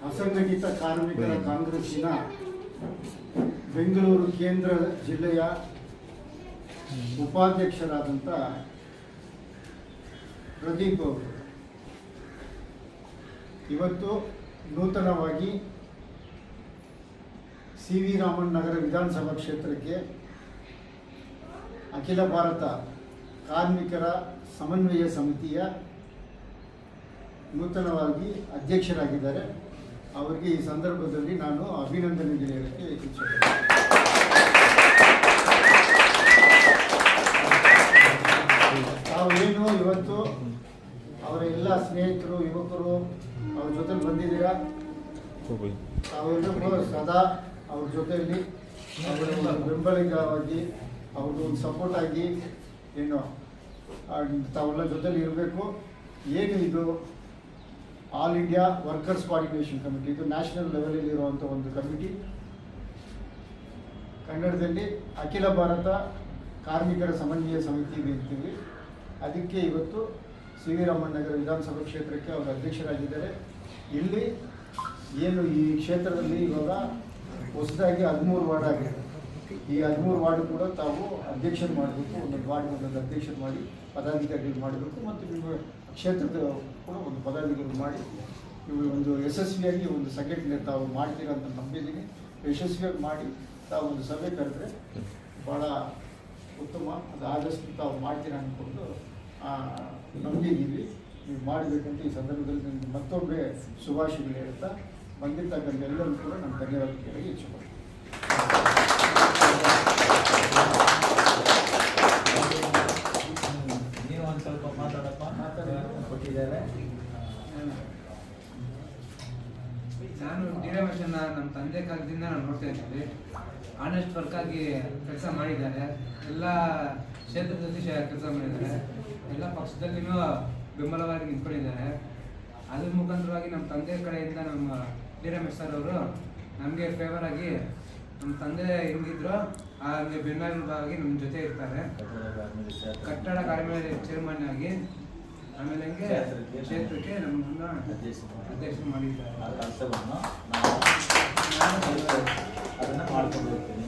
ಅಸಂಘಟಿತ ಕಾರ್ಮಿಕರ ಕಾಂಗ್ರೆಸ್ಸಿನ ಬೆಂಗಳೂರು ಕೇಂದ್ರ ಜಿಲ್ಲೆಯ ಉಪಾಧ್ಯಕ್ಷರಾದಂಥ ಪ್ರದೀಪ್ ಅವರು ಇವತ್ತು ನೂತನವಾಗಿ ಸಿ ವಿ ರಾಮನ್ ನಗರ ವಿಧಾನಸಭಾ ಕ್ಷೇತ್ರಕ್ಕೆ ಅಖಿಲ ಭಾರತ ಕಾರ್ಮಿಕರ ಸಮನ್ವಯ ಸಮಿತಿಯ ನೂತನವಾಗಿ ಅಧ್ಯಕ್ಷರಾಗಿದ್ದಾರೆ. ಅವರಿಗೆ ಈ ಸಂದರ್ಭದಲ್ಲಿ ನಾನು ಅಭಿನಂದನೆ ಹೇಳಲಿಕ್ಕೆ ಇಚ್ಛೆಪಡ್ತೀನಿ. ತಾವೇನು ಇವತ್ತು ಅವರ ಎಲ್ಲ ಸ್ನೇಹಿತರು ಯುವಕರು ಅವ್ರ ಜೊತೆ ಬಂದಿದ್ದೀರಾ. ತಾವೆಲ್ಲರೂ ಸದಾ ಅವ್ರ ಜೊತೆಯಲ್ಲಿ ಅವರ ಒಂದು ಬೆಂಬಲಿಗವಾಗಿ ಅವ್ರದ್ದು ಒಂದು ಸಪೋರ್ಟ್ ಆಗಿ ಏನು ತಾವೆಲ್ಲ ಜೊತೆಲಿ ಇರಬೇಕು. ಏನು ಇದು all India workers coordination committee, ಇದು ನ್ಯಾಷನಲ್ ಲೆವೆಲಲ್ಲಿ ಇರುವಂಥ ಒಂದು ಕಮಿಟಿ. ಕನ್ನಡದಲ್ಲಿ ಅಖಿಲ ಭಾರತ ಕಾರ್ಮಿಕರ ಸಮನ್ವಯ ಸಮಿತಿ ಅಂತೀವಿ. ಅದಕ್ಕೆ ಇವತ್ತು ಸಿ ವಿ ರಾಮನ್ ನಗರ ವಿಧಾನಸಭಾ ಕ್ಷೇತ್ರಕ್ಕೆ ಅವರು ಅಧ್ಯಕ್ಷರಾಗಿದ್ದಾರೆ. ಇಲ್ಲಿ ಏನು ಈ ಕ್ಷೇತ್ರದಲ್ಲಿ ಇವಾಗ ಹೊಸದಾಗಿ 13 ವಾರ್ಡ್ ಆಗಿದೆ. ಈ 13 ವಾರ್ಡ್ ಕೂಡ ತಾವು ಅಧ್ಯಕ್ಷರು ಮಾಡಬೇಕು. ಒಂದೊಂದು ವಾರ್ಡ್ ಒಂದೊಂದು ಅಧ್ಯಕ್ಷರು ಮಾಡಿ ಪದಾಧಿಕಾರಿಗಳು ಮಾಡಬೇಕು. ಮತ್ತು ನಿಮ್ಮ ಕ್ಷೇತ್ರದ ಕೂಡ ಒಂದು ಪದಾಧಿಕಾರಿಗಳು ಮಾಡಿ ಇವು ಒಂದು ಯಶಸ್ವಿಯಾಗಿ ಒಂದು ಸಂಘಟನೆ ತಾವು ಮಾಡ್ತೀರಾ ಅಂತ ನಂಬಿದ್ದೀನಿ. ಯಶಸ್ವಿಯಾಗಿ ಮಾಡಿ ತಾವು ಒಂದು ಸಭೆ ಕರೆದ್ರೆ ಭಾಳ ಉತ್ತಮ. ಅದು ಆದಷ್ಟು ತಾವು ಮಾಡ್ತೀರಾ ಅಂದ್ಕೊಂಡು ನಂಬಿದ್ದೀವಿ. ನೀವು ಮಾಡಬೇಕಂತ ಈ ಸಂದರ್ಭದಲ್ಲಿ ನಿಮಗೆ ಮತ್ತೊಮ್ಮೆ ಶುಭಾಶಯಗಳು ಹೇಳ್ತಾ ಬಂದಿರ್ತಕ್ಕಂಥ ಎಲ್ಲರೂ ಕೂಡ ನಮ್ಮ ಧನ್ಯವಾದ ಕೇಳಿ ಇಚ್ಛೆಪಡ್ತೀನಿ. ನೀವು ಒಂದು ಸ್ವಲ್ಪ ಕೊಟ್ಟಿದ್ದಾರೆ. ನಾನು ಡಿ ರಮೇಶನ್ನ ನಮ್ಮ ತಂದೆ ಕಾಲದಿಂದ ನಾನು ನೋಡ್ತಾ ಇದ್ದೀವಿ. ಆನೆಸ್ಟ್ ವರ್ಕ್ ಆಗಿ ಕೆಲಸ ಮಾಡಿದ್ದಾರೆ. ಎಲ್ಲ ಕ್ಷೇತ್ರದಲ್ಲಿ ಕೆಲಸ ಮಾಡಿದ್ದಾರೆ. ಎಲ್ಲ ಪಕ್ಷದಲ್ಲಿನೂ ಬೆಂಬಲವಾಗಿ ನಿಂತ್ಕೊಂಡಿದ್ದಾರೆ. ಅದ್ರ ಮುಖಾಂತರವಾಗಿ ನಮ್ಮ ತಂದೆ ಕಡೆಯಿಂದ ನಮ್ಮ ಡಿ ರಮೇಶ್ ಸರ್ ಅವರು ನಮಗೆ ಫೇವರ್ ಆಗಿ ನಮ್ಮ ತಂದೆ ಹೆಂಗಿದ್ರು ಹಾಗೆ ಬೆನ್ನೆಲುಬಾಗಿ ನಮ್ಮ ಜೊತೆ ಇರ್ತಾರೆ. ಕಟ್ಟಡ ಕಾರ್ಮಿಕ ಚೇರ್ಮನ್ ಆಗಿ ಆಮೇಲೆ ಹಂಗೆ ಕ್ಷೇತ್ರಕ್ಕೆ ನಮ್ಮನ್ನ ಅಧ್ಯಕ್ಷ ಮಾಡಿದ್ದಾರೆ. ಅದನ್ನು ಮಾಡ್ಕೊಂಡು ಹೋಗ್ತೀನಿ.